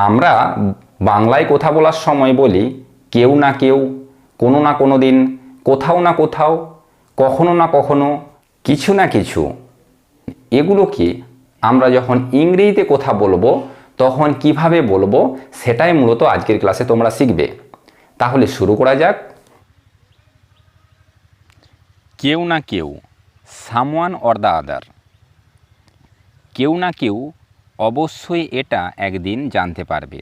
আমরা বাংলায় কথা বলার সময় বলি কেউ না কেউ, কোনো না কোনো দিন, কোথাও না কোথাও, কখনো না কখনো, কিছু না কিছু। এগুলোকে আমরা যখন ইংরেজিতে কথা বলবো তখন কিভাবে বলবো সেটাই মূলত আজকের ক্লাসে তোমরা শিখবে। তাহলে শুরু করা যাক। কেউ না কেউ, সামওয়ান অর দ্য আদার। কেউ না কেউ অবশ্যই এটা একদিন জানতে পারবে।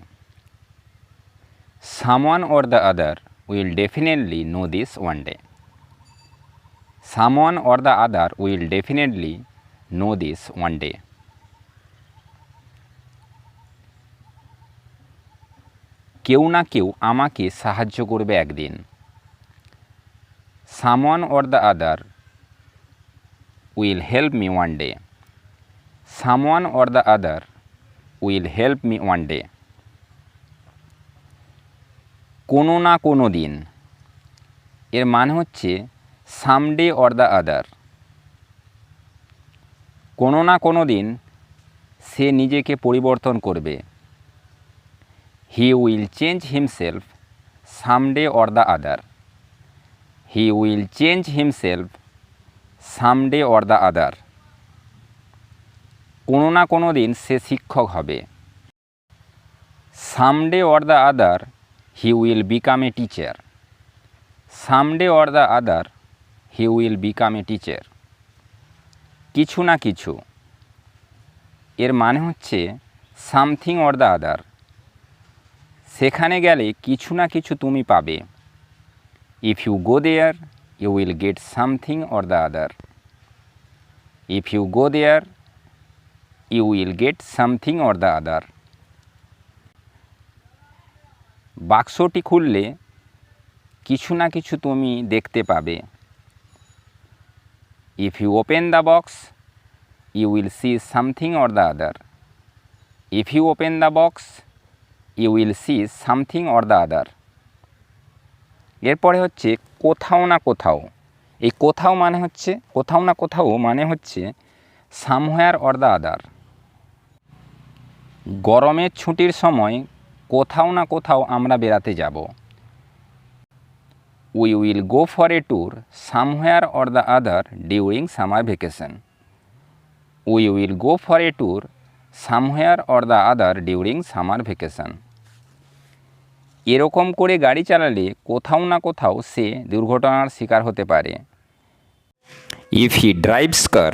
Someone or the other will definitely know this one day. Someone or the other will definitely know this one day. কেউ না কেউ আমাকে সাহায্য করবে একদিন। Someone or the other will help me one day. Someone or the other will help me one day. কোনো না কোনো দিন, এর মানে হচ্ছে সামডে অর দ্য আদার। কোনো না কোনো দিন সে নিজেকে পরিবর্তন করবে। He will change himself someday or the other. He will change himself someday or the other. কোনো না কোনো দিন সে শিক্ষক হবে। Someday or the other he will become a teacher. Someday or the other he will become a teacher. কিছু না কিছু, এর মানে হচ্ছে সামথিং অর দ্য আদার। সেখানে গেলে কিছু না কিছু তুমি পাবে। If you go there you will get something or the other. If you go there you will get something or the other. বাক্সটি খুললে কিছু না কিছু তুমি দেখতে পাবে। If you open the box you will see something or the other. If you open the box you will see something or the other. এরপরে হচ্ছে কোথাও না কোথাও। এই কোথাও মানে হচ্ছে, কোথাও না কোথাও মানে হচ্ছে সামহোয়ার অর দ্য আদার। গরমের ছুটির সময় কোথাও না কোথাও আমরা বেড়াতে যাব। We will go for a tour somewhere or the other during summer vacation. We will go for a tour somewhere or the other during summer vacation. এরকম করে গাড়ি চালালে কোথাও না কোথাও সে দুর্ঘটনার শিকার হতে পারে। If he drives car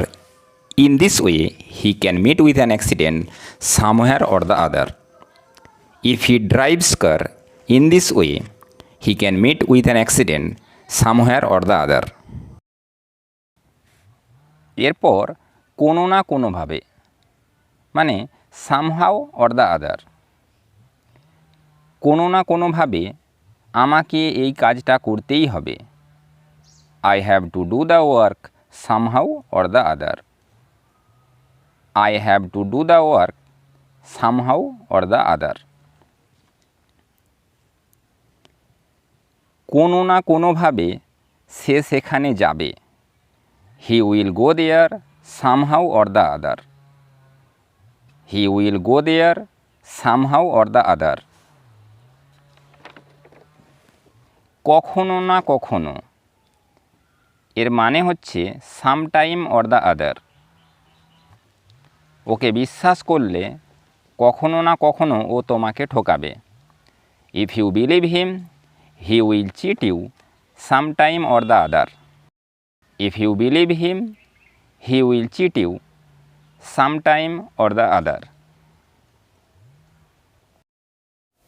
in this way he can meet with an accident somewhere or the other. If he drives car in this way he can meet with an accident somewhere or the other. এরপর কোনো না কোনোভাবে মানে somehow or the other. কোনো না কোনোভাবে আমাকে এই কাজটা করতেই হবে। I have to do the work somehow or the other. I have to do the work somehow or the other. কোনো না কোনোভাবে সে সেখানে যাবে। He will go there somehow or the other. He will go there somehow or the other. কখনো না কখনো, এর মানে হচ্ছে সামটাইম অর দ্য আদার। ওকে বিশ্বাস করলে কখনো না কখনো ও তোমাকে ঠকাবে। If you believe him he will cheat you sometime or the other. If you believe him he will cheat you sometime or the other.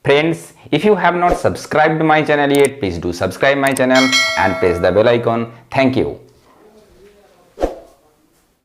Friends, if you have not subscribed my channel yet, please do subscribe my channel and press the bell icon. Thank you.